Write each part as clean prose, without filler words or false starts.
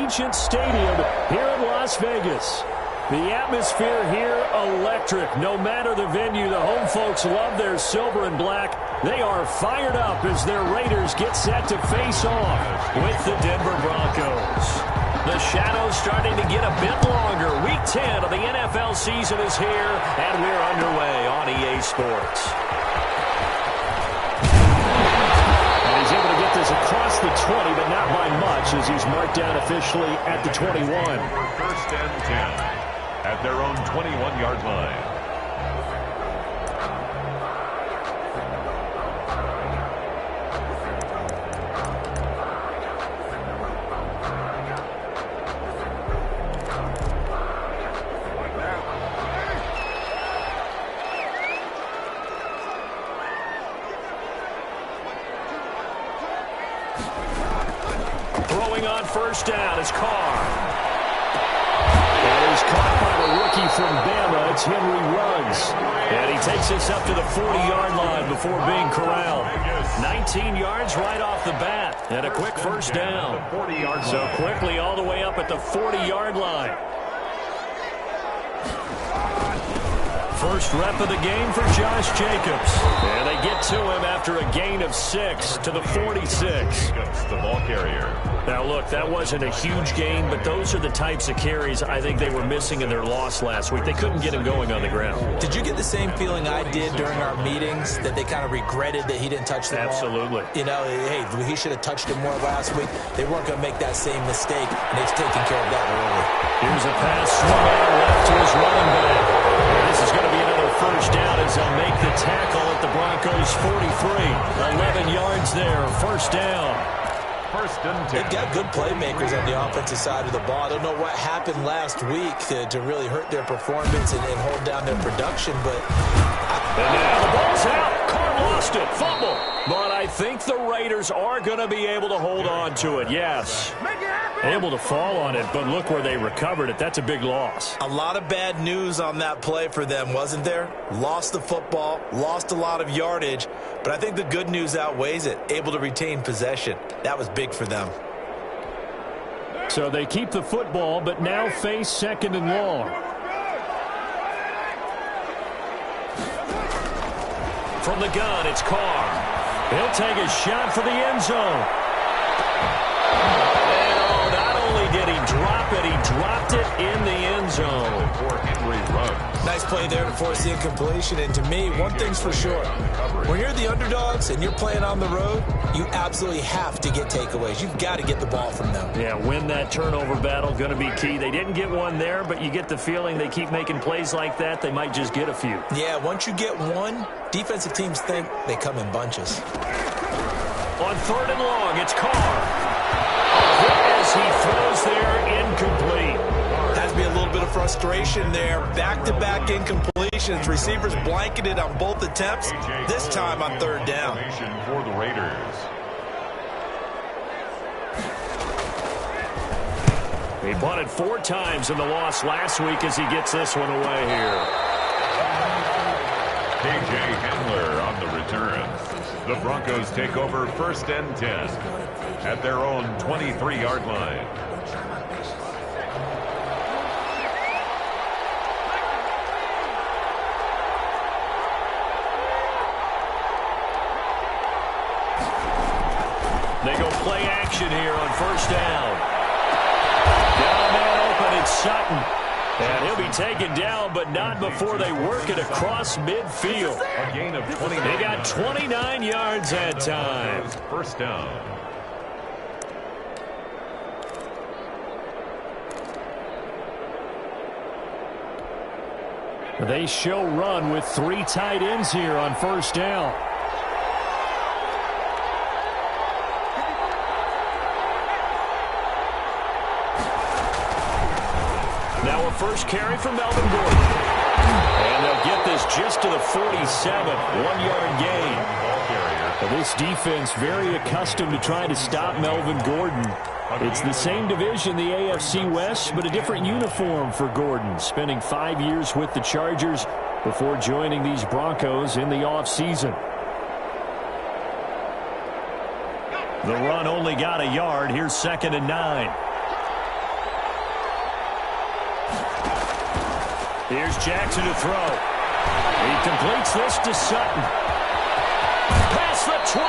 Allegiant Stadium here in Las Vegas. The atmosphere here electric. No matter the venue, the home folks love their silver and black. They are fired up as their Raiders get set to face off with the Denver Broncos. The shadow's starting to get a bit longer. Week 10 of the NFL season is here, and we're underway on EA Sports. And he's able to get this across the 20, but not by much, as he's marked down officially at the 21. First and 10 at their own 21-yard line. Throwing on first down is Carr. And he's caught by the rookie from Bama. It's Henry Ruggs. And he takes this up to the 40-yard line before being corralled. 19 yards right off the bat. And a quick first down. So quickly all the way up at the 40-yard line. First rep of the game for Josh Jacobs. And they get to him after a gain of 6 to the 46. Jacobs, the ball carrier. Now, look, that wasn't a huge gain, but those are the types of carries I think they were missing in their loss last week. They couldn't get him going on the ground. Did you get the same feeling I did during our meetings, that they kind of regretted that he didn't touch the ball? Absolutely. You know, hey, he should have touched it more last week. They weren't going to make that same mistake, and they've taken care of that early. Here's a pass swung out left to his running back. And this is going to be another first down as they'll make the tackle at the Broncos' 43. 11 yards there, first down. First and 10. They've got good playmakers on the offensive side of the ball. I don't know what happened last week to really hurt their performance and hold down their production, but... And now the ball's out. Carr lost it. Fumble. But I think the Raiders are going to be able to hold on to it, yes. Able to fall on it, but look where they recovered it. That's a big loss. A lot of bad news on that play for them, wasn't there? Lost the football, lost a lot of yardage, but I think the good news outweighs it. Able to retain possession. That was big for them. So they keep the football, but now face second and long. From the gun, it's Carr. He'll take a shot for the end zone. And not only did he drop it, he dropped it in the end zone. For Henry Ruggs. Nice play there to force the incompletion. And to me, one thing's for sure. When you're the underdogs and you're playing on the road, you absolutely have to get takeaways. You've got to get the ball from them. Yeah, win that turnover battle, going to be key. They didn't get one there, but you get the feeling they keep making plays like that, they might just get a few. Yeah, once you get one, defensive teams think they come in bunches. On third and long, it's Carr. As he throws there, incomplete. Has to be a little bit of frustration there. Back-to-back incompletions. Receivers blanketed on both attempts, this time on third down. For the Raiders. He punted 4 times in the loss last week as he gets this one away here. KJ Hamler on the return. The Broncos take over first and 10 at their own 23-yard line. They go play action here on first down. Down man open, it's Sutton. And he'll be taken down, but not before they work it across midfield. A gain of 29. They got 29 yards that time. First down. They show run with 3 tight ends here on first down. Now a first carry for Melvin Gordon. And they'll get this just to the 47. 1-yard gain. Well, this defense very accustomed to trying to stop Melvin Gordon. It's the same division, the AFC West, but a different uniform for Gordon, spending 5 years with the Chargers before joining these Broncos in the offseason. The run only got a yard. Here's 2nd and 9. Here's Jackson to throw. He completes this to Sutton. Past the 20.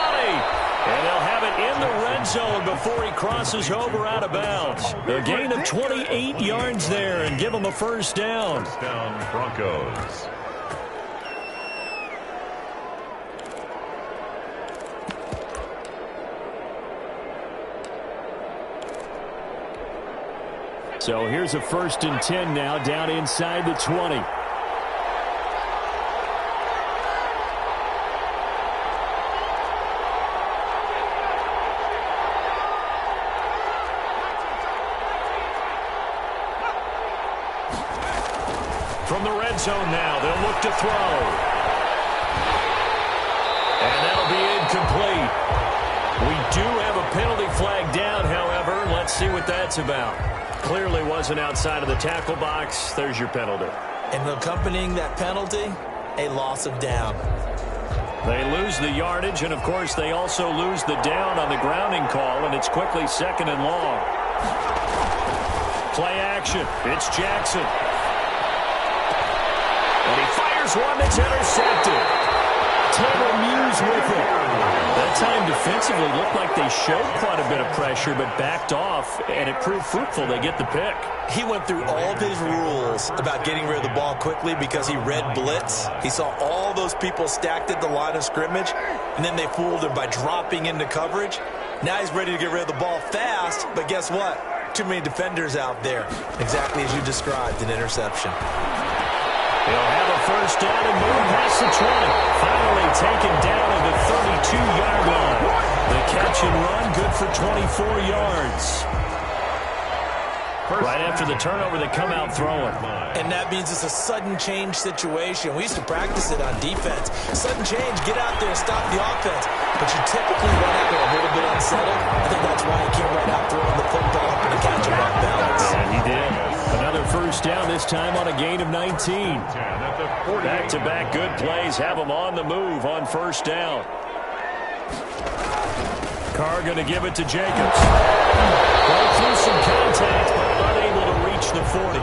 And they'll have it in the red zone before he crosses over out of bounds. A gain of 28 yards there and give them a first down. First down, Broncos. So here's a 1st and 10 now down inside the 20. From the red zone now, they'll look to throw. And that'll be incomplete. We do have a penalty flag down, however. Let's see what that's about. Clearly wasn't outside of the tackle box. There's your penalty. And accompanying that penalty, a loss of down. They lose the yardage, and, of course, they also lose the down on the grounding call, and it's quickly 2nd and long. Play action. It's Jackson. And he fires one that's intercepted. Taylor Muse with it. That time defensively looked like they showed quite a bit of pressure but backed off, and it proved fruitful. They get the pick. He went through all of his rules about getting rid of the ball quickly because he read blitz. He saw all those people stacked at the line of scrimmage, and then they fooled him by dropping into coverage. Now he's ready to get rid of the ball fast, but guess what? Too many defenders out there. Exactly as you described, an interception. He'll have a first down and move past the 20. Finally taken down at the 32-yard line. The catch and run, good for 24 yards. Right after the turnover, they come out throwing. And that means it's a sudden change situation. We used to practice it on defense. Sudden change, get out there, stop the offense. But you typically run out there a little bit unsettled. I think that's why he came right out throwing the football up and catch him off balance. Yeah, he did. Another first down, this time on a gain of 19. Back-to-back good plays have them on the move on first down. Carr going to give it to Jacobs. Going through some contact, but unable to reach the 40.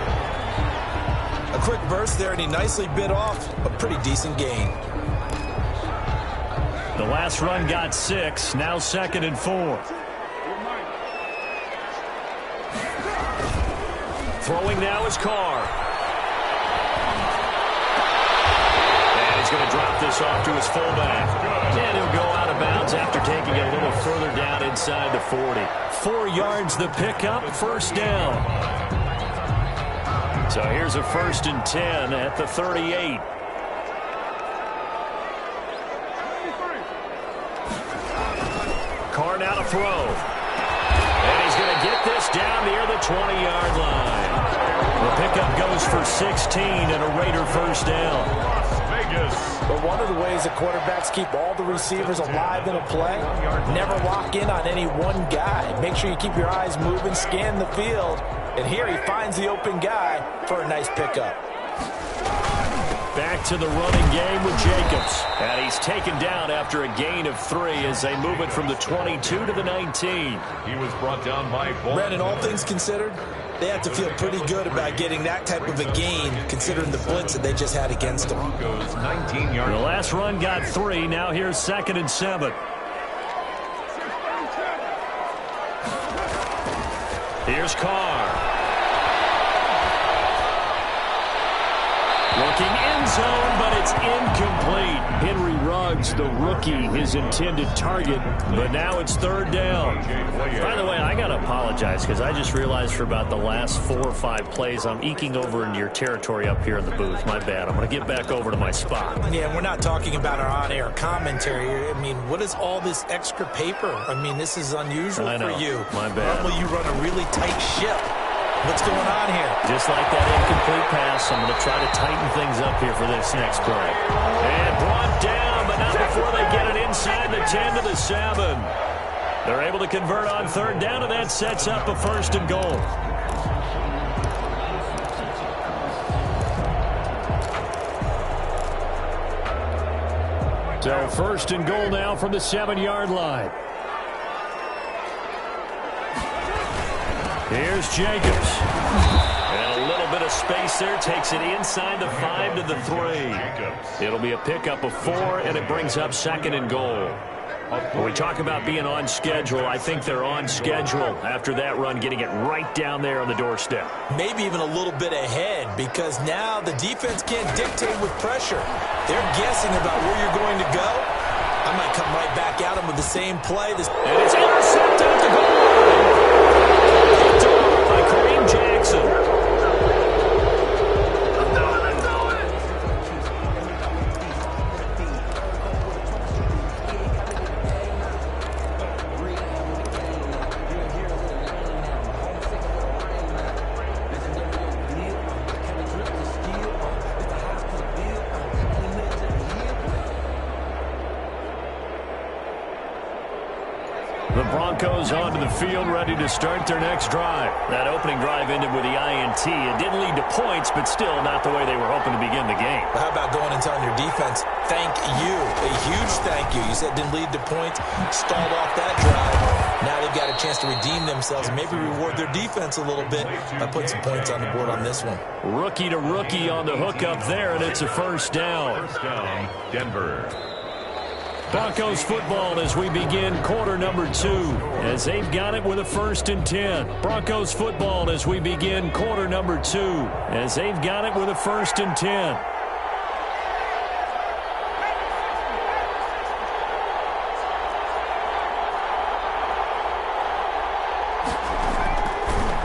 A quick burst there, and he nicely bit off a pretty decent gain. The last run got 6, now 2nd and 4. Throwing now is Carr. And he's going to drop this off to his fullback. And he'll go out of bounds after taking it a little further down inside the 40. 4 yards the pickup, first down. So here's a 1st and 10 at the 38. Carr now to throw. And he's going to get this down near the 20-yard line. The pickup goes for 16 and a Raider first down. But one of the ways that quarterbacks keep all the receivers alive in a play, never lock in on any one guy. Make sure you keep your eyes moving, scan the field. And here he finds the open guy for a nice pickup. Back to the running game with Jacobs. And he's taken down after a gain of 3 as they move it from the 22 to the 19. He was brought down by Brandon, all things considered, they have to feel pretty good about getting that type of a gain, considering the blitz that they just had against them. Broncos 19 yards. The last run got 3. Now here's 2nd and 7. Here's Carr. Looking end zone, but it's incomplete. Henry Ruggs, the rookie, his intended target, but now it's 3rd down. By the way, I got to apologize because I just realized for about the last 4 or 5 plays, I'm eking over into your territory up here in the booth. My bad. I'm going to get back over to my spot. Yeah, we're not talking about our on-air commentary here. I mean, what is all this extra paper? I mean, this is unusual for you. My bad. Normally you run a really tight ship. What's going on here? Just like that incomplete pass, I'm going to try to tighten things up here for this next play. And brought down, but not before they get it inside the 10 to the 7. They're able to convert on 3rd down, and that sets up a 1st and goal. So 1st and goal now from the 7-yard line. Here's Jacobs. And a little little bit of space there. Takes it inside the 5 to the 3. It'll be a pickup of 4, and it brings up 2nd and goal. When we talk about being on schedule, I think they're on schedule after that run, getting it right down there on the doorstep. Maybe even a little bit ahead, because now the defense can't dictate with pressure. They're guessing about where you're going to go. I might come right back at them with the same play. And it's intercepted at the goal line. Picked off by Kareem Jackson. The Broncos onto the field, ready to start their next drive. That opening drive ended with the INT. It didn't lead to points, but still not the way they were hoping to begin the game. How about going and telling your defense, thank you, a huge thank you. You said it didn't lead to points, stalled off that drive. Now they've got a chance to redeem themselves and maybe reward their defense a little bit by putting some points on the board on this one. Rookie to rookie on the hookup there, and it's a first down. First down, Denver. Broncos football as we begin quarter number 2, as they've got it with a 1st and 10. Broncos football as we begin quarter number 2, as they've got it with a 1st and 10.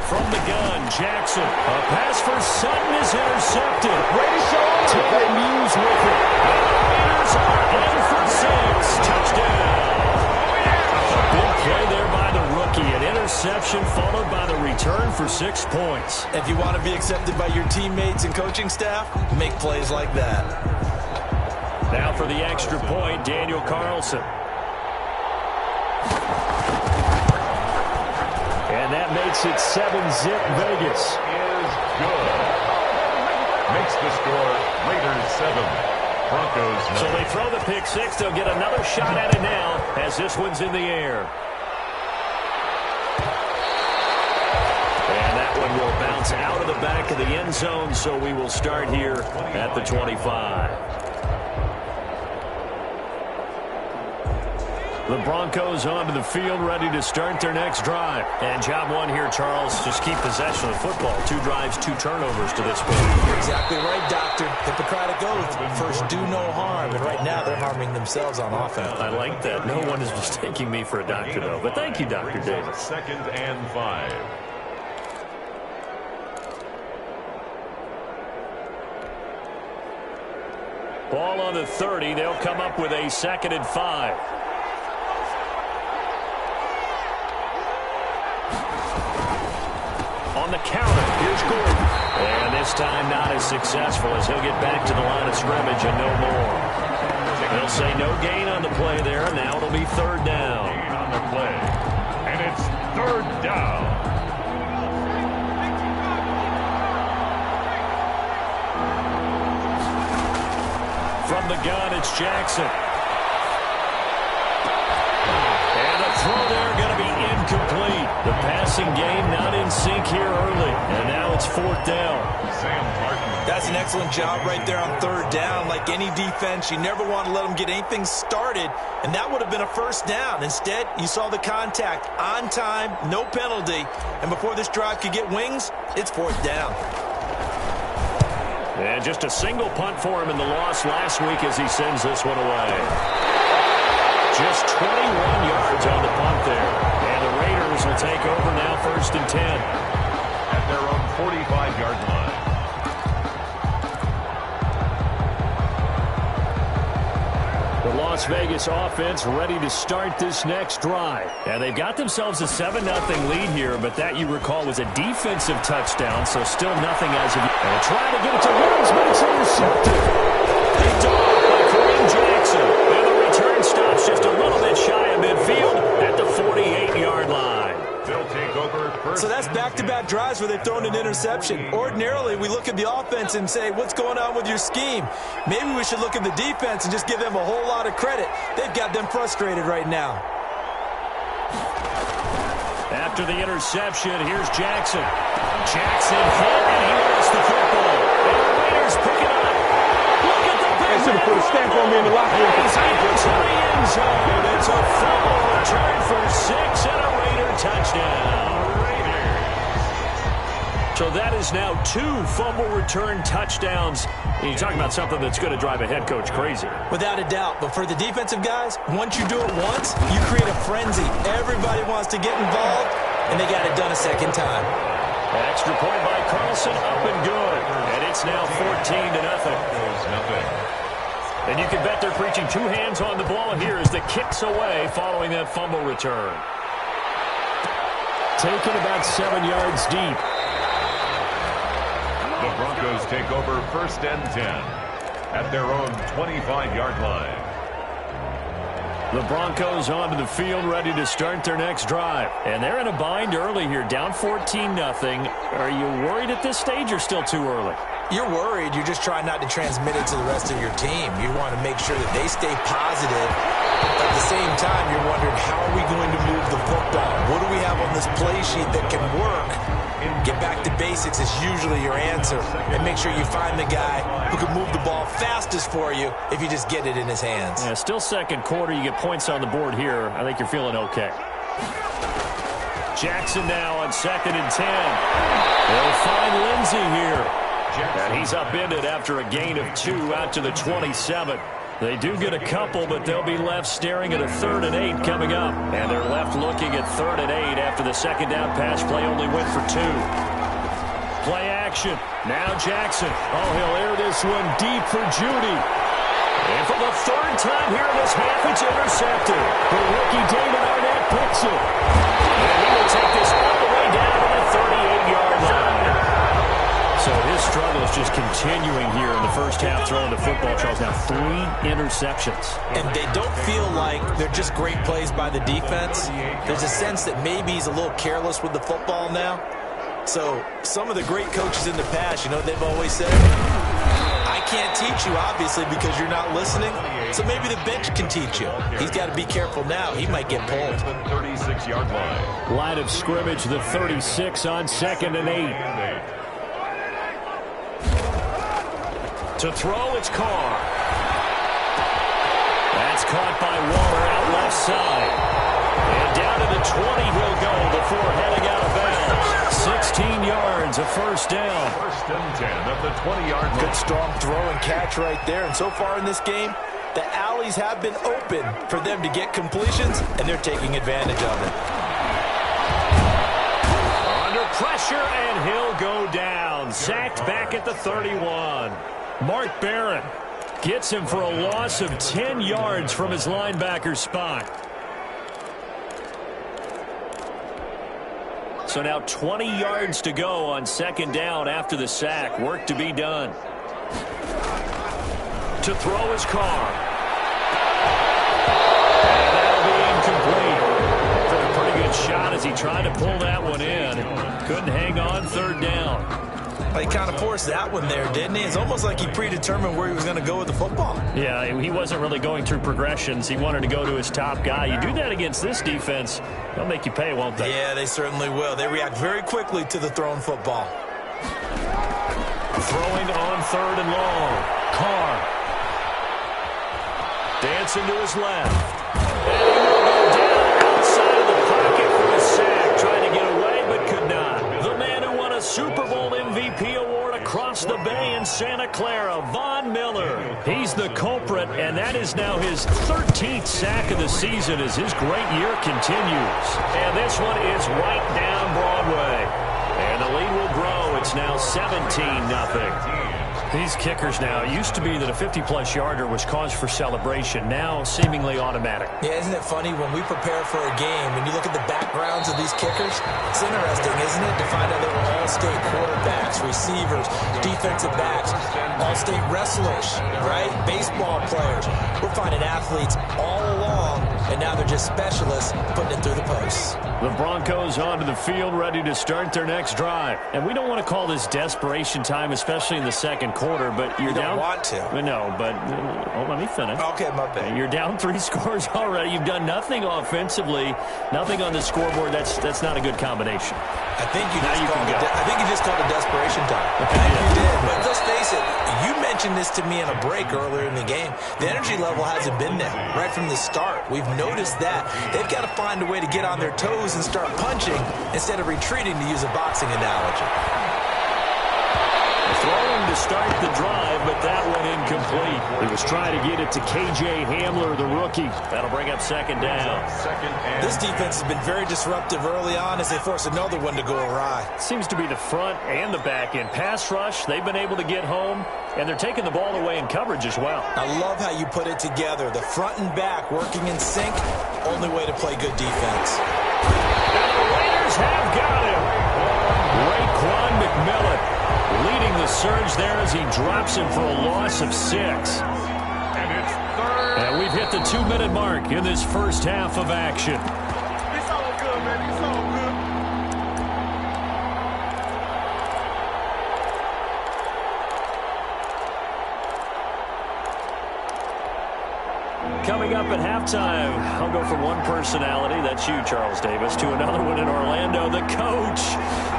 From the gun, Jackson. A pass for Sutton is intercepted. Terry Muse with it. Raiders are in for 6. Touchdown. A big play there by the rookie. An interception followed by the return for 6 points. If you want to be accepted by your teammates and coaching staff, make plays like that. Now for the extra point, Daniel Carlson. And that makes it 7-zip Vegas. Is good. Makes the score Raiders 7, Broncos 9. So they throw the pick 6. They'll get another shot at it now as this one's in the air. And that one will bounce out of the back of the end zone, so we will start here at the 25. The Broncos onto the field, ready to start their next drive. And job one here, Charles, just keep possession of the football. 2 drives, 2 turnovers to this point. You're exactly right, Doctor. Hippocratic oath. First, do no harm. And right now, they're harming themselves on offense. I like that. No one is mistaking me for a doctor, though. But thank you, Dr. Davis. 2nd and 5. Ball on the 30. They'll come up with a 2nd and 5. On the counter, here's Gordon. And this time not as successful as he'll get back to the line of scrimmage and no more. They'll say no gain on the play there. Now it'll be 3rd down. Gain on the play. And it's 3rd down. From the gun, it's Jackson. And the throw there going to be incomplete. The passing game not in sync here early. And now it's 4th down. Sam Martin. That's an excellent job right there on 3rd down. Like any defense, you never want to let them get anything started. And that would have been a 1st down. Instead, you saw the contact on time, no penalty. And before this drive could get wings, it's 4th down. And just a single punt for him in the loss last week as he sends this one away. Just 21 yards on the punt there. And the Raiders will take over now 1st and 10. At their own 45-yard line. The Las Vegas offense ready to start this next drive. And they've got themselves a 7-0 lead here, but that, you recall, was a defensive touchdown, so still nothing as of yet. And trying to get it to Williams, but it's intercepted. Picked off by Kareem Jackson. And the return stops just a little bit shy of midfield at the 48-yard line. They'll take over first. So that's back-to-back drives where they've thrown an interception. Ordinarily, we look at the offense and say, what's going on with your scheme? Maybe we should look at the defense and just give them a whole lot of credit. They've got them frustrated right now. After the interception, here's Jackson. Jackson hit, and he was the football. And the Raiders pick it up. Look at the big They should have put a stamp on me in the locker room. He's able to the end zone. It's a fumble return for 6 and a Raider touchdown. So that is now 2 fumble return touchdowns. And you're talking about something that's going to drive a head coach crazy. Without a doubt. But for the defensive guys, once you do it once, you create a frenzy. Everybody wants to get involved, and they got it done a second time. An extra point by Carlson, up and good. And it's now 14-0. And you can bet they're preaching 2 hands on the ball here as the kick's away following that fumble return. Taken about 7 yards deep. The Broncos take over 1st and 10 at their own 25-yard line. The Broncos onto the field ready to start their next drive. And they're in a bind early here, down 14-0. Are you worried at this stage or still too early? You're worried. You're just trying not to transmit it to the rest of your team. You want to make sure that they stay positive. At the same time, you're wondering, how are we going to move the football? What do we have on this play sheet that can work? Get back to basics is usually your answer. And make sure you find the guy who can move the ball fastest for you if you just get it in his hands. Yeah, still second quarter. You get points on the board here. I think you're feeling okay. Jackson now on 2nd and 10. They'll find Lindsey here. And he's upended after a gain of 2 out to the 27. They do get a couple, but they'll be left staring at a 3rd and 8 coming up. And they're left looking at 3rd and 8 after the second down pass play only went for 2. Play action. Now Jackson. Oh, he'll air this one deep for Judy. And for the 3rd time here in this half, it's intercepted. The rookie David Arnett picks it. And he will take this all the way down to the 38-yard line. So his struggle is just continuing here in the first half throwing the football. Charles, now 3 interceptions. And they don't feel like they're just great plays by the defense. There's a sense that maybe he's a little careless with the football now. So some of the great coaches in the past, you know what they've always said? I can't teach you, obviously, because you're not listening. So maybe the bench can teach you. He's got to be careful now. He might get pulled. 36-yard line. Line of scrimmage, the 36 on 2nd and 8. To throw, it's Carr. That's caught by Waller out left side. And down to the 20 he'll go before heading out of bounds. 16 yards, a 1st down. 1st and 10 at the 20-yard line. Good strong throw and catch right there. And so far in this game, the alleys have been open for them to get completions, and they're taking advantage of it. Under pressure, and he'll go down. Sacked back at the 31. Mark Barron gets him for a loss of 10 yards from his linebacker spot. So now 20 yards to go on 2nd down after the sack. Work to be done. To throw his Carr. And that'll be incomplete. Took a pretty good shot as he tried to pull that one in. Couldn't hang on 3rd down. He kind of forced that one there, didn't he? It's almost like he predetermined where he was going to go with the football. Yeah, he wasn't really going through progressions. He wanted to go to his top guy. You do that against this defense, they'll make you pay, won't they? Yeah, they certainly will. They react very quickly to the thrown football. Throwing on 3rd and long. Carr. Dancing to his left. And he will go down outside of the pocket for a sack. Trying to get away, but could not. The man who won a Super Bowl MVP award across the bay in Santa Clara, Von Miller. He's the culprit, and that is now his 13th sack of the season as his great year continues. And this one is right down Broadway. And the lead will grow. It's now 17-0. These kickers now, it used to be that a 50-plus yarder was cause for celebration. Now, seemingly automatic. Yeah, isn't it funny when we prepare for a game, when you look at the backgrounds of these kickers, it's interesting, isn't it, to find out they were all-state quarterbacks, receivers, defensive backs, all-state wrestlers, right? Baseball players. We're finding athletes all along, and now they're just specialists putting it through the posts. The Broncos onto the field ready to start their next drive. And we don't want to call this desperation time, especially in the second quarter, but you're down. You don't want to. No, but let me finish. Okay, my bad. You're down 3 scores already. You've done nothing offensively, nothing on the scoreboard. That's not a good combination. I think you just called it desperation time. I think you mentioned this to me in a break earlier in the game. The energy level hasn't been there right from the start. We've noticed that. They've got to find a way to get on their toes and start punching instead of retreating, to use a boxing analogy. Throwing to start the drive, but that one incomplete. He was trying to get it to K.J. Hamler, the rookie. That'll bring up second down. This defense has been very disruptive early on as they force another one to go awry. Seems to be the front and the back end. Pass rush, they've been able to get home, and they're taking the ball away in coverage as well. I love how you put it together. The front and back working in sync, only way to play good defense. And the Raiders have got him. Raekwon McMillan leading the surge there as he drops him for a loss of 6. And it's third. And we've hit the 2-minute mark in this first half of action. It's all good, man. It's all good. Coming up at halftime, I'll go from one personality, that's you, Charles Davis, to another one in Orlando, the coach.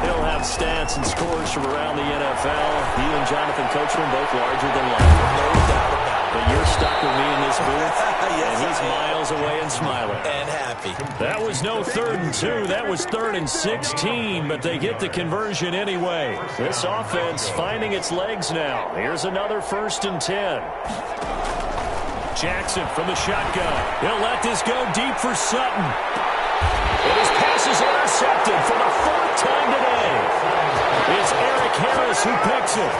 He'll have stats and scores from around the NFL. He and Jonathan Coachman both larger than life. No doubt about it. But you're stuck with me in this booth, Yes, and he's I am. miles away and smiling. And happy. That was no 3rd and 2. That was 3rd and 16, but they get the conversion anyway. This offense finding its legs now. Here's another 1st and 10. Jackson from the shotgun. He'll let this go deep for Sutton. And his pass is intercepted for the 4th time today. It's Eric Harris who picks it.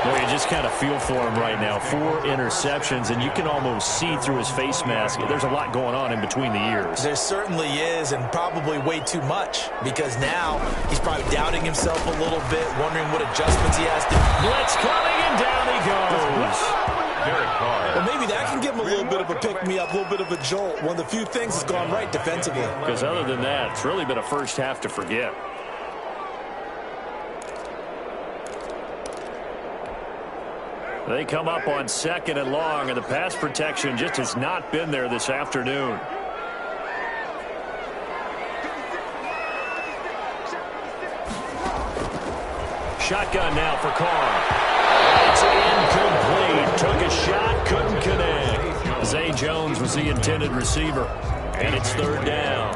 Well, you just kind of feel for him right now. 4 interceptions, and you can almost see through his face mask. There's a lot going on in between the ears. There certainly is, and probably way too much, because now he's probably doubting himself a little bit, wondering what adjustments he has to do. Blitz coming, and down he goes. Well, maybe that can give him a little bit of a pick-me-up, a little bit of a jolt. One of the few things that's gone right defensively. Because other than that, it's really been a first half to forget. They come up on 2nd and long, and the pass protection just has not been there this afternoon. Shotgun now for Carr. It's incomplete. Took a shot, couldn't connect. Zay Jones was the intended receiver. And it's 3rd down.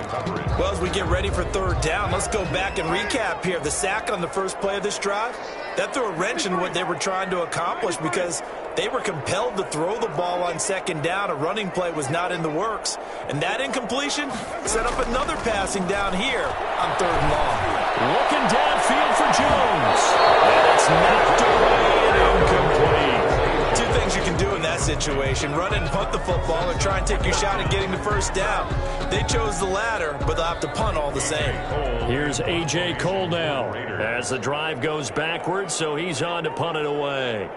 Well, as we get ready for 3rd down, let's go back and recap here. The sack on the first play of this drive, that threw a wrench in what they were trying to accomplish because they were compelled to throw the ball on 2nd down. A running play was not in the works. And that incompletion set up another passing down here on 3rd and long. Looking downfield for Jones. And it's knocked away and incomplete. 2 things you can do in that situation: run and punt the football, or try and take your shot at getting the 1st down. They chose the latter, but they'll have to punt all the same. Here's A.J. Cole now as the drive goes backwards, so he's on to punt it away.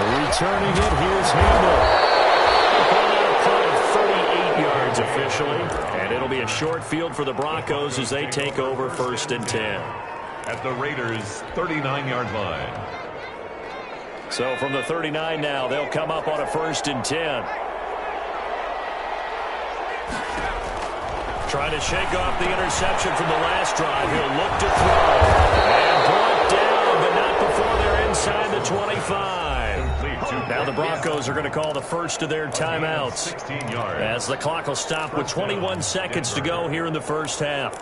Returning it, here's Handel. Punt of 38 yards officially, and it'll be a short field for the Broncos as they take over 1st and 10. At the Raiders' 39-yard line. So from the 39 now, they'll come up on a 1st and 10. Trying to shake off the interception from the last drive. He'll look to throw. And brought down, but not before they're inside the 25. Now the Broncos are going to call the first of their timeouts 16 yards. as the clock will stop with 21 seconds to go here in the first half.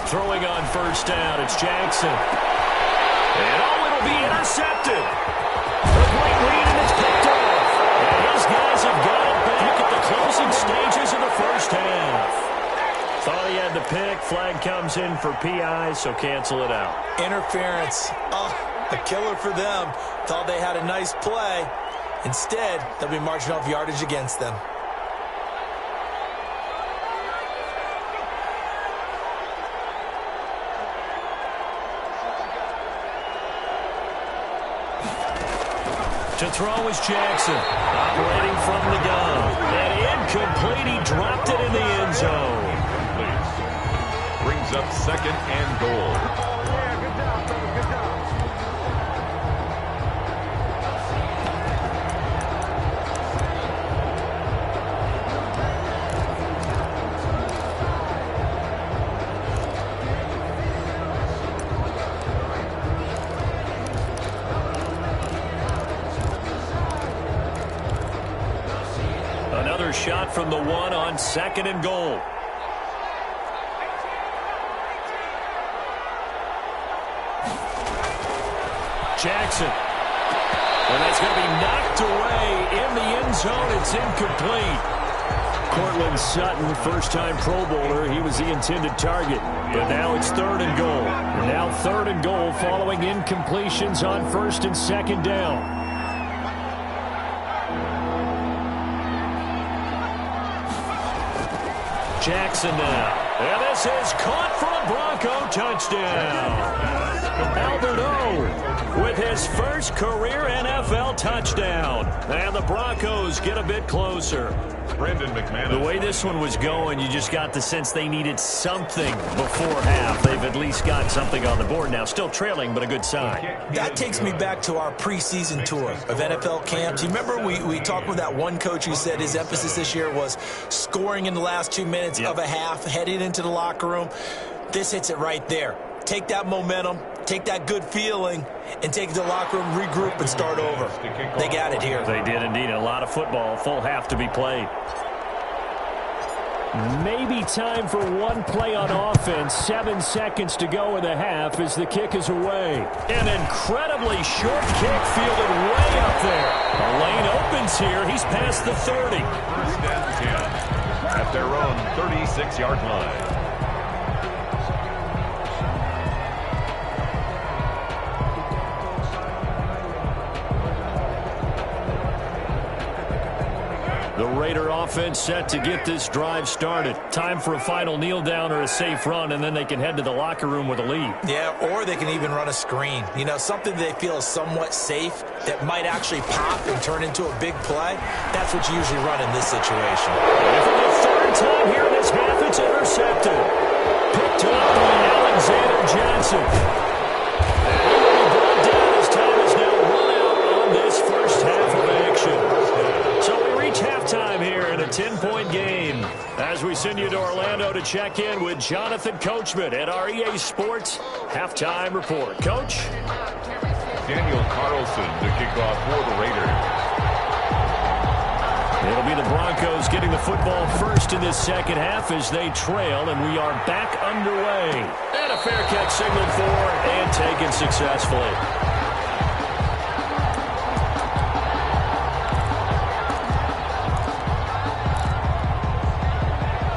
Throwing on 1st down, it's Jackson. And it'll be intercepted. A great lead, and it's picked off. And his guys have got it back at the closing stages of the 1st half. Thought he had the pick. Flag comes in for PI, so cancel it out. Interference. Oh, a killer for them. Thought they had a nice play. Instead, they'll be marching off yardage against them. To throw is Jackson, operating from the gun. And incomplete, he dropped it in the end zone. Brings up 2nd and goal. Another shot from the 1 on 2nd and goal. Jackson. And that's going to be knocked away in the end zone. It's incomplete. Cortland Sutton, first-time Pro Bowler. He was the intended target. But now it's 3rd and goal. And now 3rd and goal following incompletions on 1st and 2nd down. Jackson now. And this is caught for a Bronco touchdown. Albert O with his first career NFL touchdown. And the Broncos get a bit closer. Brendan McManus. The way this one was going, you just got the sense they needed something before half. They've at least got something on the board now. Still trailing, but a good sign. That takes me back to our preseason tour of NFL camps. You remember we talked with that one coach who said his emphasis this year was scoring in the last 2 minutes of a half, heading into the locker room. This hits it right there. Take that momentum, take that good feeling, and take it to the locker room, regroup, and start over. They got it here. They did indeed. A lot of football, full half to be played. Maybe time for one play on offense. 7 seconds to go in the half as the kick is away. An incredibly short kick fielded way up there. A lane opens here. He's past the 30. 1st and 10 at their own 36-yard line. The Raider offense set to get this drive started. Time for a final kneel down or a safe run, and then they can head to the locker room with a lead. Yeah, or they can even run a screen. You know, something they feel is somewhat safe that might actually pop and turn into a big play. That's what you usually run in this situation. And for the 3rd time here in this half, it's intercepted. Picked up by Alexander Johnson. And he will be brought down as time is now run out on this first half of action. So we reach halftime here in a 10-point game as we send you to Orlando to check in with Jonathan Coachman at our EA Sports Halftime Report. Coach? Daniel Carlson to kick off for the Raiders. It'll be the Broncos getting the football first in this second half as they trail, and we are back underway. And a fair catch signaled for and taken successfully.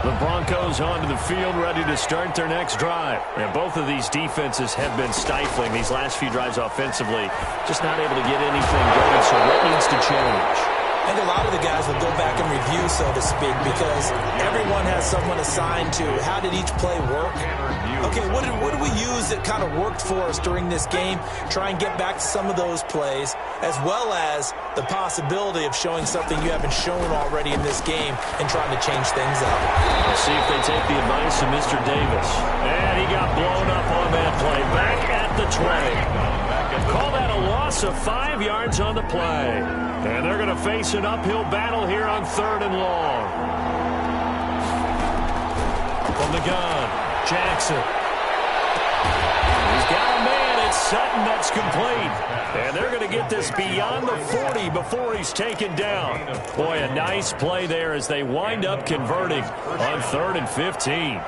The Broncos onto the field, ready to start their next drive. And both of these defenses have been stifling these last few drives offensively. Just not able to get anything going, so what needs to change? I think a lot of the guys will go back and review, so to speak, because everyone has someone assigned to how did each play work. Okay, what did we use that kind of worked for us during this game? Try and get back to some of those plays, as well as the possibility of showing something you haven't shown already in this game and trying to change things up. Let's see if they take the advice of Mr. Davis. And he got blown up on that play. Back at the 20. Call that a loss of 5 yards on the play. And they're going to face an uphill battle here on 3rd and long. From the gun, Jackson. He's got a man. It's Sutton. That's complete. And they're going to get this beyond the 40 before he's taken down. Boy, a nice play there as they wind up converting on 3rd and 15.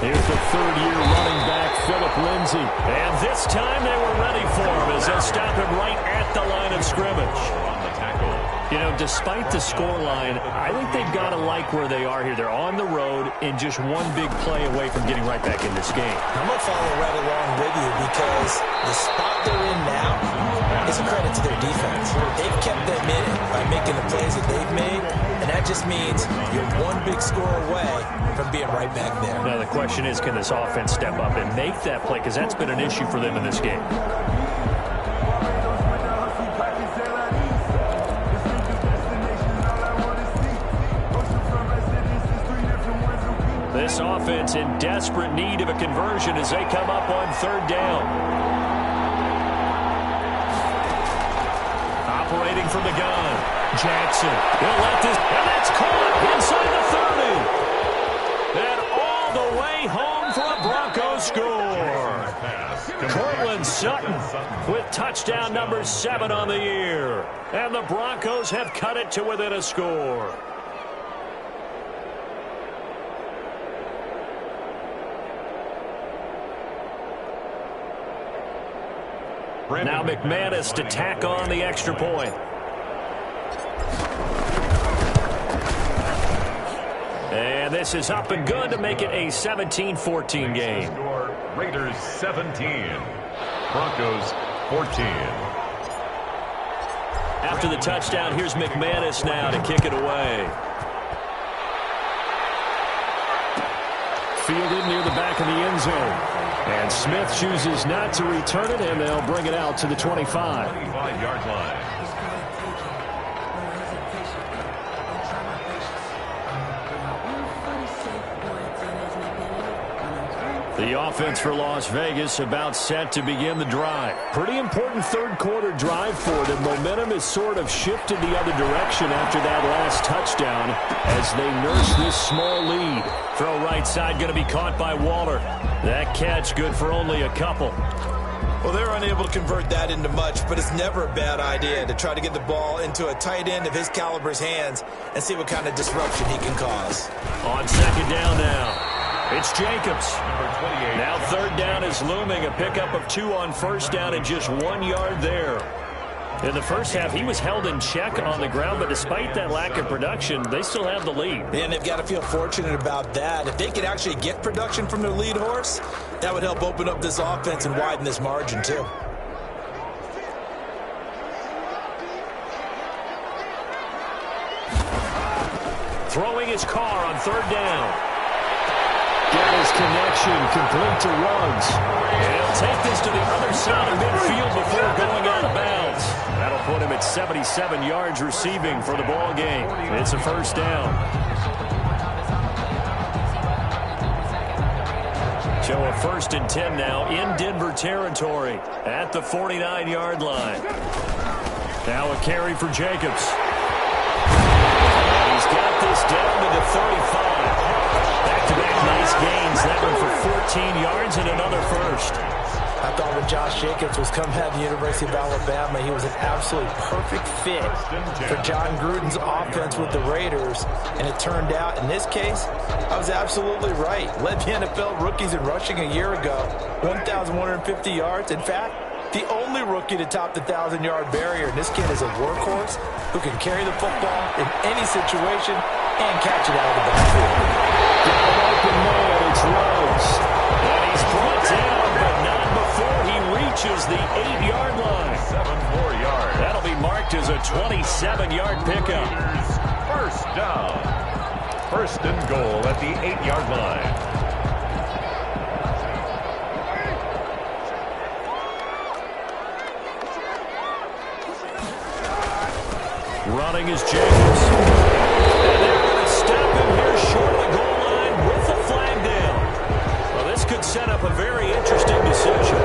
Here's the 3rd-year running back, Philip Lindsay. And this time they were ready for him as they stop him right at the line of scrimmage. On the tackle, You know, despite the scoreline, I think they've got to like where they are here. They're on the road and just one big play away from getting right back in this game. I'm going to follow right along with you because the spot they're in now is a credit to their defense. They've kept them in it by making the plays that they've made, and that just means you're one big score away from being right back there. Now, the question is, can this offense step up and make that play? Because that's been an issue for them in this game. This offense in desperate need of a conversion as they come up on third down. Operating from the gun, Jackson. He'll let this, and that's caught inside the 30. And all the way home for a Broncos score. Cortland Sutton with touchdown number 7 on the year. And the Broncos have cut it to within a score. Now McManus to tack on the extra point. And this is up and good to make it a 17-14 game. Raiders 17, Broncos 14. After the touchdown, here's McManus now to kick it away. Fielded near the back of the end zone. And Smith chooses not to return it, and they'll bring it out to the 25. 25-yard line. The offense for Las Vegas about set to begin the drive. Pretty important third-quarter drive for them. Momentum has sort of shifted the other direction after that last touchdown as they nurse this small lead. Throw right side going to be caught by Waller. That catch good for only a couple. Well, they're unable to convert that into much, but it's never a bad idea to try to get the ball into a tight end of his caliber's hands and see what kind of disruption he can cause. On second down now. It's Jacobs. Number 28. Now third down is looming. A pickup of 2 on first down and just 1 yard there. In the first half, he was held in check on the ground, but despite that lack of production, they still have the lead. And they've got to feel fortunate about that. If they could actually get production from their lead horse, that would help open up this offense and widen this margin too. Throwing his car on third down. Get his connection complete to Ruggs. And he'll take this to the other side of midfield before going out of bounds. That'll put him at 77 yards receiving for the ball game. It's a first down. So a 1st and 10 now in Denver territory at the 49-yard line. Now a carry for Jacobs. And he's got this down to the 35. Back-to-back nice gains. That one for 14 yards and another first. I thought when Josh Jacobs was coming out of the University of Alabama, he was an absolutely perfect fit for John Gruden's offense with the Raiders. And it turned out, in this case, I was absolutely right. Led the NFL rookies in rushing a year ago, 1,150 yards. In fact, the only rookie to top the 1,000-yard barrier. And this kid is a workhorse who can carry the football in any situation and catch it out of the backfield. Open man, it's Ruggs. And he's brought down, but not before he reaches the 8-yard line. 7 yards. That'll be marked as a 27-yard pickup. First down. 1st and goal at the 8-yard line. Running is Jacobs. And they're going to stop him here short of the goal line with the flag down. Well, this could set up a very interesting decision.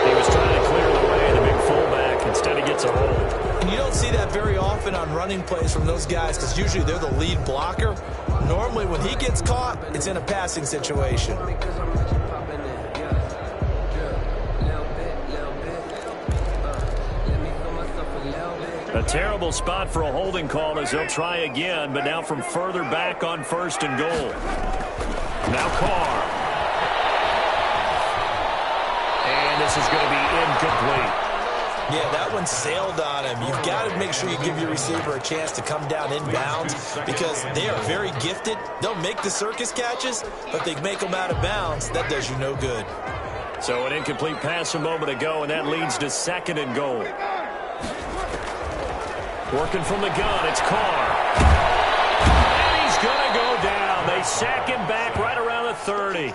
He was trying to clear the way, the big fullback. Instead, he gets a hold. And you don't see that very often on running plays from those guys because usually they're the lead blocker. Normally, when he gets caught, it's in a passing situation. A terrible spot for a holding call as they'll try again, but now from further back on 1st and goal. Now Carr. And this is going to be incomplete. Yeah, that one sailed on him. You've got to make sure you give your receiver a chance to come down inbounds because they are very gifted. They'll make the circus catches, but they make them out of bounds. That does you no good. So an incomplete pass a moment ago, and that leads to 2nd and goal. Working from the gun, it's Carr. And he's going to go down. They sack him back right around the 30.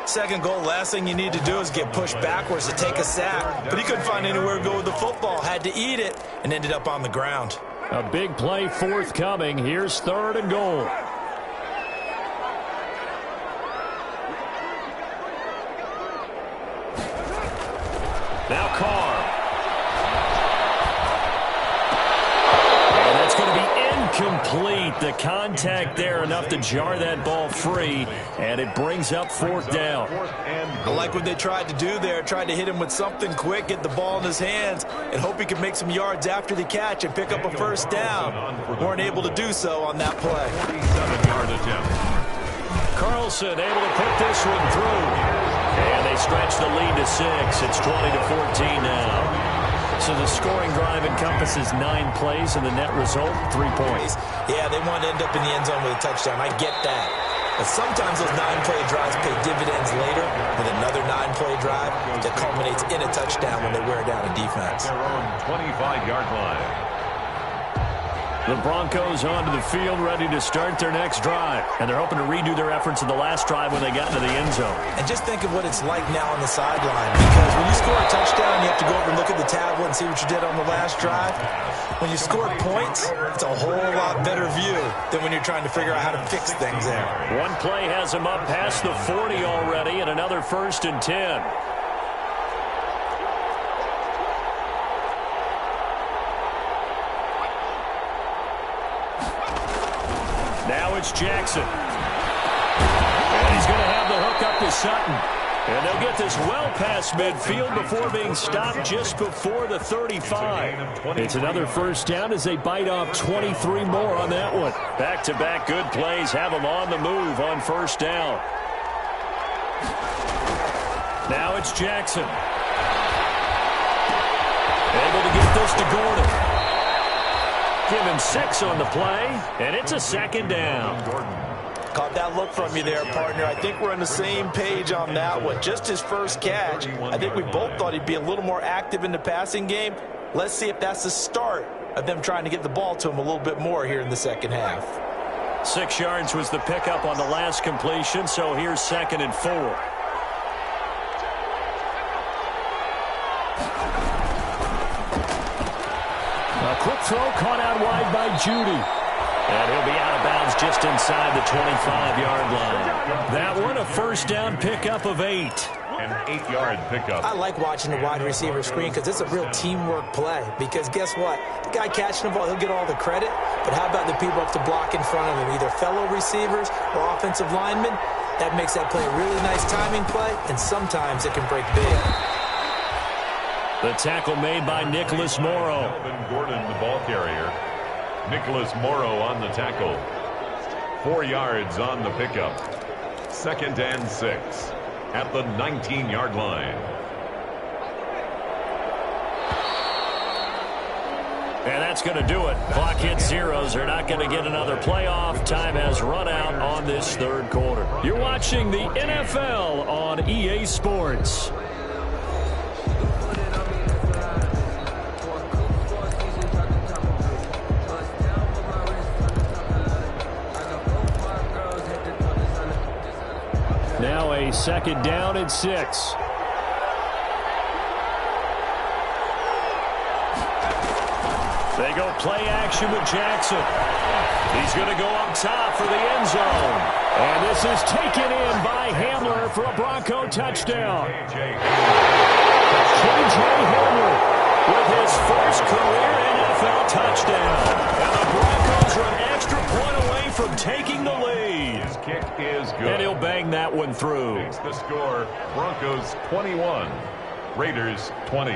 2nd goal, last thing you need to do is get pushed backwards to take a sack. But he couldn't find anywhere to go with the football. Had to eat it and ended up on the ground. A big play forthcoming. Here's 3rd and goal. Now Carr. And that's going to be incomplete. The contact there enough to jar that ball free, and it brings up 4th down. I like what they tried to do there. Tried to hit him with something quick, get the ball in his hands, and hope he could make some yards after the catch and pick up a 1st down. Weren't able to do so on that play. 47-yard attempt. Carlson able to put this one through. And they stretch the lead to 6. It's 20-14 now. So the scoring drive encompasses 9 plays, and the net result, 3 points. Yeah, they want to end up in the end zone with a touchdown. I get that. But sometimes those 9-play drives pay dividends later with another 9-play drive that culminates in a touchdown when they wear down a defense. Their own 25-yard line. The Broncos onto the field, ready to start their next drive. And they're hoping to redo their efforts in the last drive when they got into the end zone. And just think of what it's like now on the sideline. Because when you score a touchdown, you have to go over and look at the tablet and see what you did on the last drive. When you score points, it's a whole lot better view than when you're trying to figure out how to fix things there. One play has them up past the 40 already, and another 1st and 10. Now it's Jackson. And he's going to have the hook up to Sutton. And they'll get this well past midfield before being stopped just before the 35. It's another 1st down as they bite off 23 more on that one. Back-to-back good plays have them on the move on 1st down. Now it's Jackson. Able to get this to Gordon. Give him 6 on the play, and it's a 2nd down. Caught that look from you there, partner. I think we're on the same page on that one. Just his 1st catch. I think we both thought he'd be a little more active in the passing game. Let's see if that's the start of them trying to get the ball to him a little bit more here in the 2nd half. 6 yards was the pickup on the last completion, so here's 2nd and 4. A quick throw caught out wide by Judy. And he'll be out of bounds just inside the 25-yard line. That one, a 1st down pickup of 8. An 8-yard pickup. I like watching the wide receiver screen because it's a real teamwork play. Because guess what? The guy catching the ball, he'll get all the credit. But how about the people up to block in front of him, either fellow receivers or offensive linemen? That makes that play a really nice timing play, and sometimes it can break big. The tackle made by Nicholas Morrow. Melvin Gordon, the ball carrier. Nicholas Morrow on the tackle. 4 yards on the pickup. 2nd and 6 at the 19-yard line. And that's going to do it. Clock hits zeros. They're not going to get another playoff. Time has run out on this 3rd quarter. You're watching the NFL on EA Sports. Now a 2nd down and 6. They go play action with Jackson. He's going to go up top for the end zone. And this is taken in by Hamler for a Bronco touchdown. J.J. Hamler with his first career NFL touchdown. And the Broncos are an extra point away from taking the lead. His kick is good. And he'll bang that one through. Makes the score Broncos 21, Raiders 20.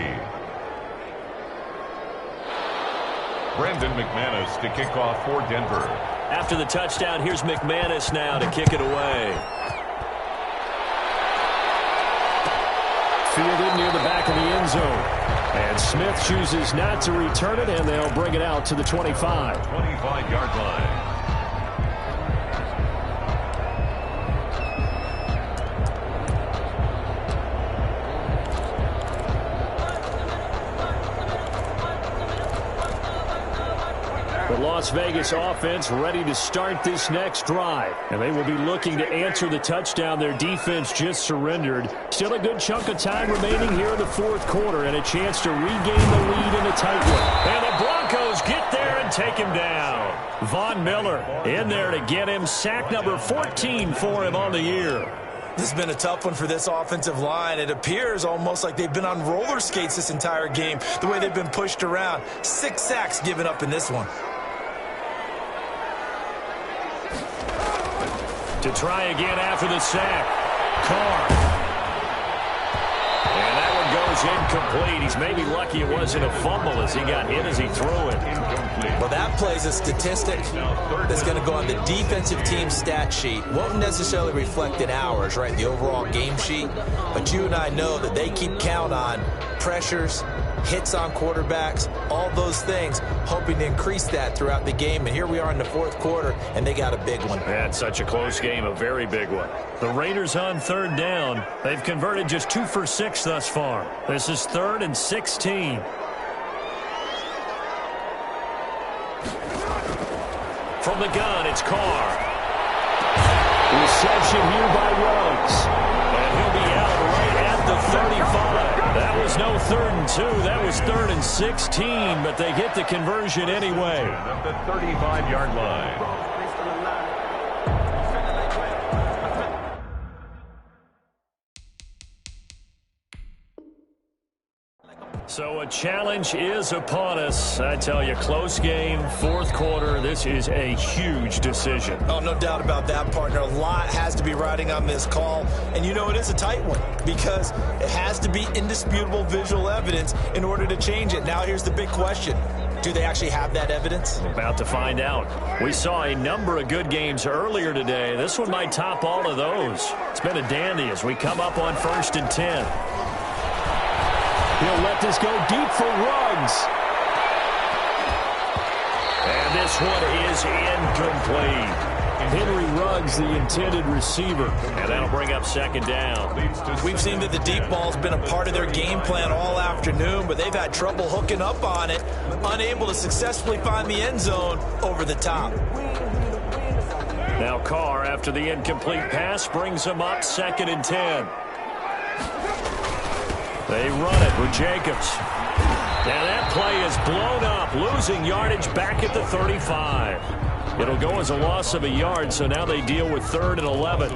Brandon McManus to kick off for Denver. After the touchdown, here's McManus now to kick it away. fielded near the back of the end zone. And Smith chooses not to return it, and they'll bring it out to the 25. 25-yard line. The Las Vegas offense ready to start this next drive. And they will be looking to answer the touchdown their defense just surrendered. Still a good chunk of time remaining here in the fourth quarter and a chance to regain the lead in a tight one. And the Broncos get there and take him down. Von Miller in there to get him. Sack number 14 for him on the year. This has been a tough one for this offensive line. It appears almost like they've been on roller skates this entire game, the way they've been pushed around. 6 sacks given up in this one. To try again after the sack. Carr. And that one goes incomplete. He's maybe lucky it wasn't a fumble as he got hit as he threw it. Well, that plays a statistic that's going to go on the defensive team stat sheet. Won't necessarily reflect in ours, right, the overall game sheet. But you and I know that they keep count on pressures, hits on quarterbacks, all those things, hoping to increase that throughout the game. And here we are in the fourth quarter, and they got a big one. That's such a close game, a very big one. The Raiders on third down. They've converted just 2 for 6 thus far. This is 3rd and 16. From the gun, it's Carr. Reception here by Ruggs. And he'll be out right at the 35. That was no 3rd and 2. That was 3rd and 16, but they get the conversion anyway. At the 35-yard line. So a challenge is upon us. I tell you, close game, fourth quarter. This is a huge decision. Oh, no doubt about that, partner. A lot has to be riding on this call. And you know it is a tight one because it has to be indisputable visual evidence in order to change it. Now here's the big question. Do they actually have that evidence? About to find out. We saw a number of good games earlier today. This one might top all of those. It's been a dandy as we come up on 1st and 10. He'll let this go deep for Ruggs. And this one is incomplete. Henry Ruggs, the intended receiver. And that'll bring up 2nd down. We've seen that the deep ball's been a part of their game plan all afternoon, but they've had trouble hooking up on it, unable to successfully find the end zone over the top. Now Carr, after the incomplete pass, brings them up 2nd and 10. They run it with Jacobs. And that play is blown up, losing yardage back at the 35. It'll go as a loss of a yard, so now they deal with 3rd and 11.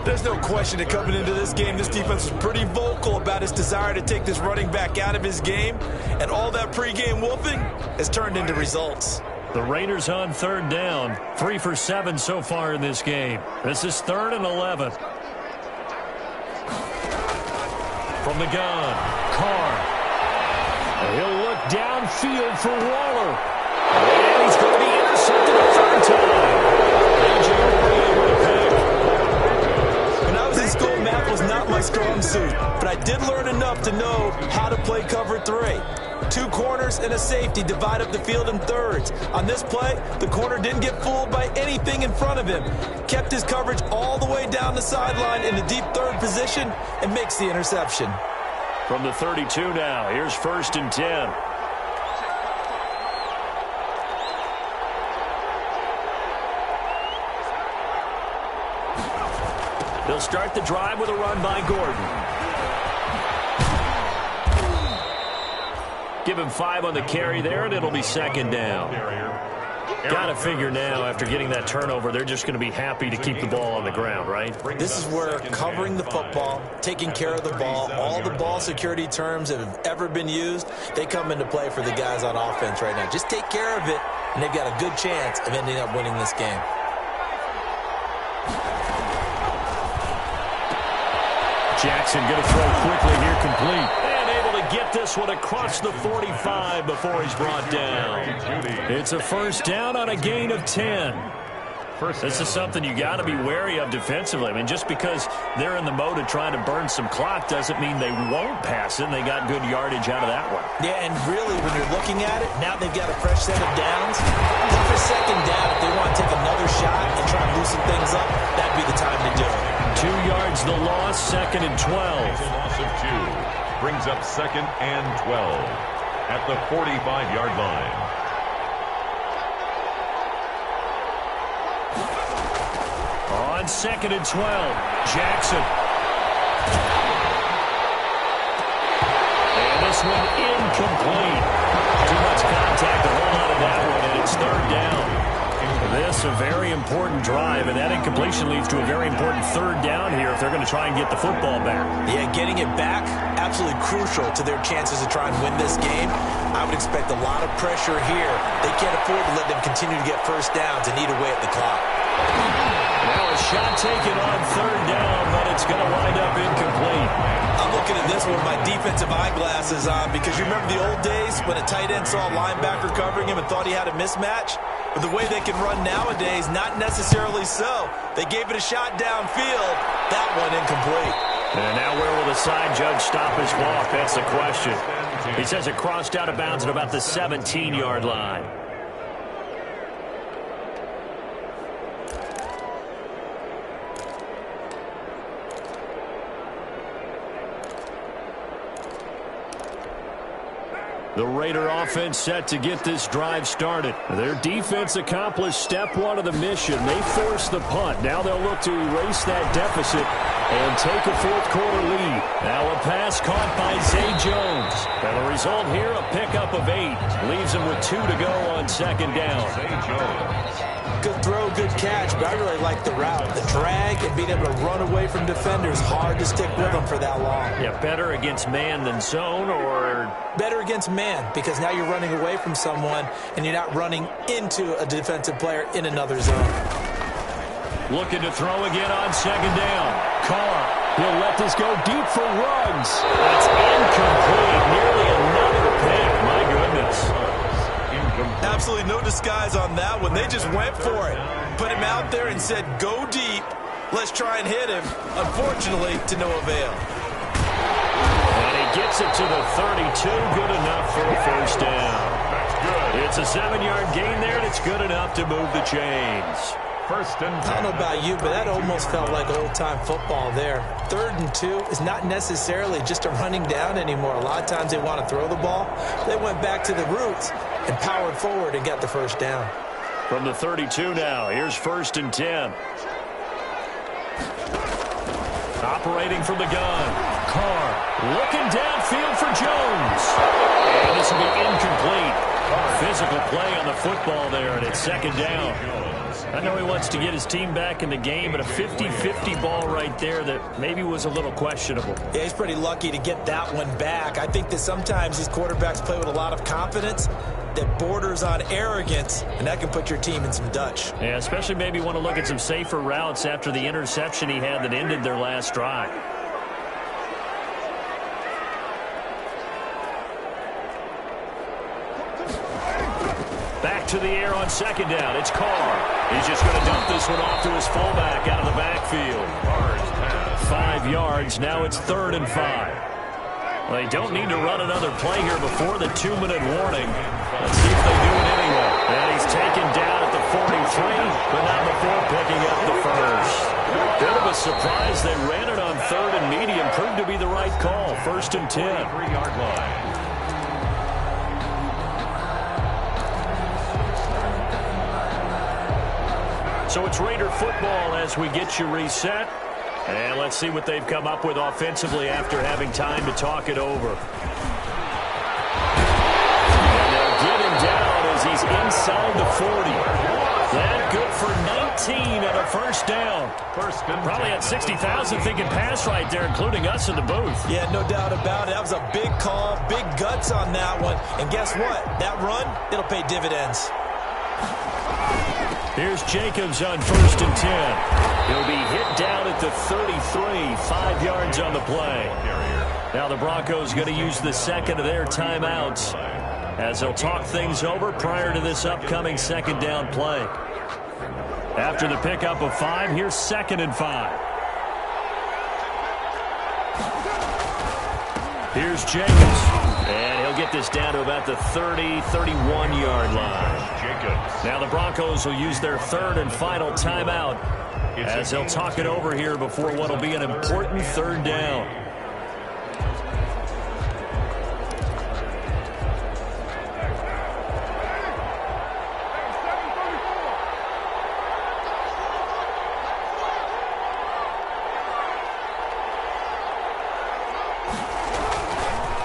There's no question that coming into this game, this defense was pretty vocal about its desire to take this running back out of his game, and all that pregame whooping has turned into results. The Raiders on 3rd down, 3 for 7 so far in this game. This is 3rd and 11. From the gun, Carr. He'll look downfield for Waller. And he's going to be intercepted a 3rd time. When I was in school, math was not my strong suit, but I did learn enough to know how to play cover 3. 2 corners and a safety divide up the field in thirds. On this play, the corner didn't get fooled by anything in front of him. Kept his coverage all the way down the sideline in the deep 3rd position and makes the interception. From the 32 now, here's 1st and 10. They'll start the drive with a run by Gordon. Give him 5 on the carry there, and it'll be 2nd down. Got to figure now, after getting that turnover, they're just going to be happy to keep the ball on the ground, right? This is where covering the football, taking care of the ball, all the ball security terms that have ever been used, they come into play for the guys on offense right now. Just take care of it, and they've got a good chance of ending up winning this game. Jackson going to throw quickly here, complete. And able to get this one across the 45 before he's brought down. It's a 1st down on a gain of 10. This is something you got to be wary of defensively. I mean, just because they're in the mode of trying to burn some clock doesn't mean they won't pass it, and they got good yardage out of that one. Yeah, and really, when you're looking at it, now they've got a fresh set of downs. For second down, if they want to take another shot and try and loosen things up, that'd be the time to do it. 2 yards the loss, 2nd and 12. Loss of 2 brings up 2nd and 12 at the 45-yard line. On 2nd and 12, Jackson. And this one incomplete. Too much contact to hold on to that one, and it's 3rd down. This a very important drive, and that incompletion leads to a very important 3rd down here if they're going to try and get the football back. Yeah, getting it back, absolutely crucial to their chances to try and win this game. I would expect a lot of pressure here. They can't afford to let them continue to get first downs and eat away at the clock. Now a shot taken on 3rd down, but it's going to wind up incomplete. I'm looking at this with my defensive eyeglasses on because you remember the old days when a tight end saw a linebacker covering him and thought he had a mismatch? But the way they can run nowadays, not necessarily so. They gave it a shot downfield. That one incomplete. And now where will the side judge stop his walk? That's the question. He says it crossed out of bounds at about the 17-yard line. The Raider offense set to get this drive started. Their defense accomplished step 1 of the mission. They forced the punt. Now they'll look to erase that deficit and take a 4th quarter lead. Now a pass caught by Zay Jones. And the result here, a pickup of 8. Leaves them with 2 to go on 2nd down. Zay Jones. Good throw, good catch, but I really like the route. The drag and being able to run away from defenders, hard to stick with them for that long. Yeah, better against man than zone, or? Better against man, because now you're running away from someone and you're not running into a defensive player in another zone. Looking to throw again on 2nd down. Carr, he'll let this go deep for Ruggs. That's incomplete. Nearly another pick. My goodness. Absolutely no disguise on that one. They just went for it. Put him out there and said, go deep. Let's try and hit him. Unfortunately, to no avail. And he gets it to the 32. Good enough for a 1st down. That's good. It's a 7-yard gain there, and it's good enough to move the chains. 1st and 10. I don't know about you, but that almost felt like old-time football there. 3rd and 2 is not necessarily just a running down anymore. A lot of times they want to throw the ball. They went back to the roots and powered forward and got the 1st down. From the 32 now, here's 1st and 10. Operating from the gun. Carr looking downfield for Jones. And this will be incomplete. Physical play on the football there, and it's 2nd down. I know he wants to get his team back in the game, but a 50-50 ball right there that maybe was a little questionable. Yeah, he's pretty lucky to get that one back. I think that sometimes these quarterbacks play with a lot of confidence that borders on arrogance, and that can put your team in some Dutch. Yeah, especially maybe want to look at some safer routes after the interception he had that ended their last drive. Back to the air on 2nd down. It's Carr. He's just going to dump this one off to his fullback out of the backfield. 5 yards. Now it's 3rd and 5. Well, they don't need to run another play here before the 2-minute warning. Let's see if they do it anyway. And he's taken down at the 43, but not before picking up the 1st. Bit of a surprise. They ran it on 3rd and medium. Proved to be the right call. 1st and 10. 3-yard line. So it's Raider football as we get you reset. And let's see what they've come up with offensively after having time to talk it over. And they'll get him down as he's inside the 40. That good for 19 and a 1st down. Probably had 60,000 thinking pass right there, including us in the booth. Yeah, no doubt about it. That was a big call, big guts on that one. And guess what? That run, it'll pay dividends. Here's Jacobs on 1st and 10. He'll be hit down at the 33, 5 yards on the play. Now the Broncos going to use the 2nd of their timeouts as they'll talk things over prior to this upcoming 2nd down play. After the pickup of 5, here's 2nd and 5. Here's Jacobs. And he'll get this down to about the 30, 31-yard line. Jacobs. Now the Broncos will use their 3rd and final timeout as they'll talk it over here before what will be an important 3rd down.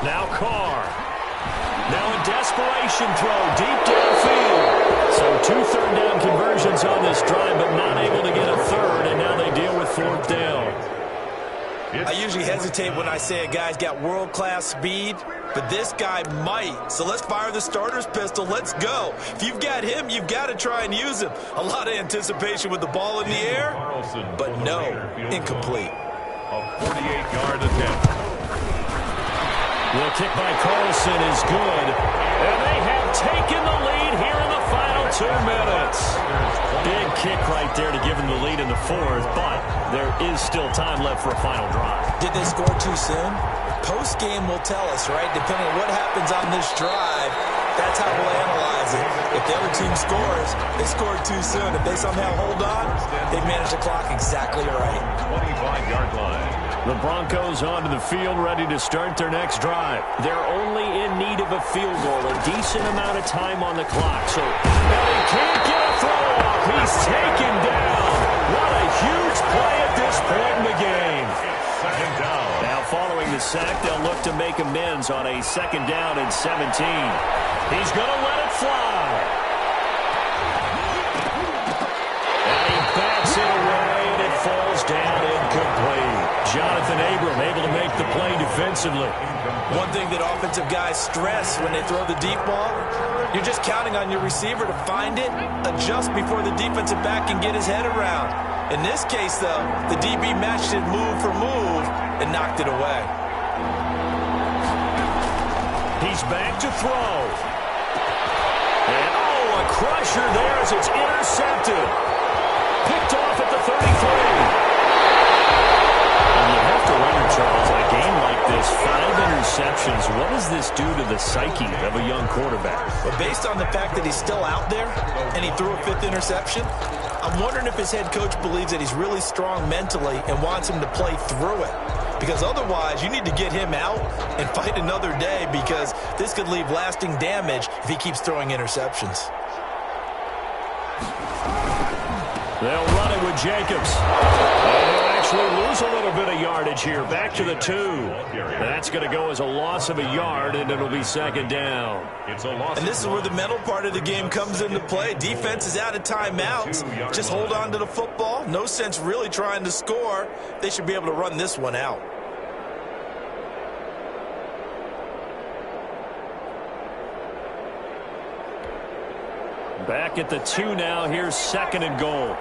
Now Carr. Now a desperation throw deep downfield. So 2 third down conversions on this drive, but not able to get a 3rd, and now they deal with 4th down. I usually hesitate when I say a guy's got world-class speed, but this guy might. So let's fire the starter's pistol. Let's go. If you've got him, you've got to try and use him. A lot of anticipation with the ball in the air, but no, incomplete. A 48-yard attempt. The kick by Carlson is good. And they have taken the lead here in the final 2 minutes. Big kick right there to give them the lead in the 4th, but there is still time left for a final drive. Did they score too soon? Post-game will tell us, right? Depending on what happens on this drive, that's how we'll analyze it. If the other team scores, they scored too soon. If they somehow hold on, they manage the clock exactly right. 25-yard line. The Broncos onto the field, ready to start their next drive. They're only in need of a field goal, a decent amount of time on the clock. So now they can't get a throw off. He's taken down. What a huge play at this point in the game. It's 2nd down. Now following the sack, they'll look to make amends on a 2nd down and 17. He's going to let it fly. And he backs it away, and it falls down incomplete. Jonathan Abram able to make the play defensively. One thing that offensive guys stress when they throw the deep ball, you're just counting on your receiver to find it, adjust before the defensive back can get his head around. In this case, though, the DB matched it move for move and knocked it away. He's back to throw. And, a crusher there as it's intercepted. Picked off at the 33. And you have to wonder, Charles, in a game like this, 5 interceptions, what does this do to the psyche of a young quarterback? But based on the fact that he's still out there and he threw a 5th interception, I'm wondering if his head coach believes that he's really strong mentally and wants him to play through it. Because otherwise, you need to get him out and fight another day, because this could leave lasting damage if he keeps throwing interceptions. They'll run it with Jacobs. And they'll actually lose a little bit of yardage here. Back to the 2. That's going to go as a loss of a yard, and it'll be 2nd down. It's a loss. And this is where the mental part of the game comes into play. Defense is out of timeouts. Just hold on to the football. No sense really trying to score. They should be able to run this one out. Back at the 2 now. Here's 2nd and goal.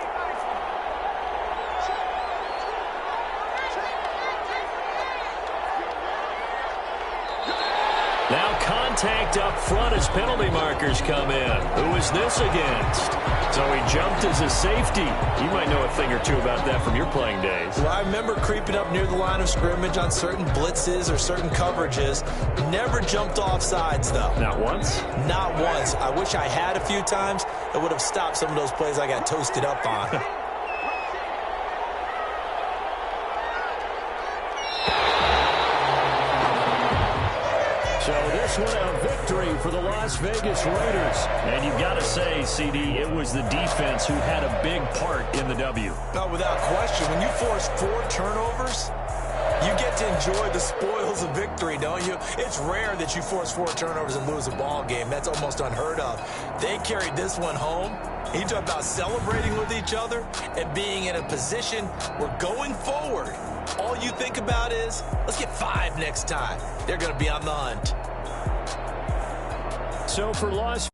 Now contact up front as penalty markers come in. Who is this against? So he jumped as a safety. You might know a thing or two about that from your playing days. Well, I remember creeping up near the line of scrimmage on certain blitzes or certain coverages. Never jumped off sides, though. Not once? Not once. I wish I had a few times. It would have stopped some of those plays I got toasted up on. So this one a victory for the Las Vegas Raiders. And you've got to say, CD, it was the defense who had a big part in the W. No, without question. When you force 4 turnovers, you get to enjoy the spoils of victory, don't you? It's rare that you force 4 turnovers and lose a ball game. That's almost unheard of. They carried this one home. You talk about celebrating with each other and being in a position where going forward, all you think about is, let's get 5 next time. They're going to be on the hunt. So for Las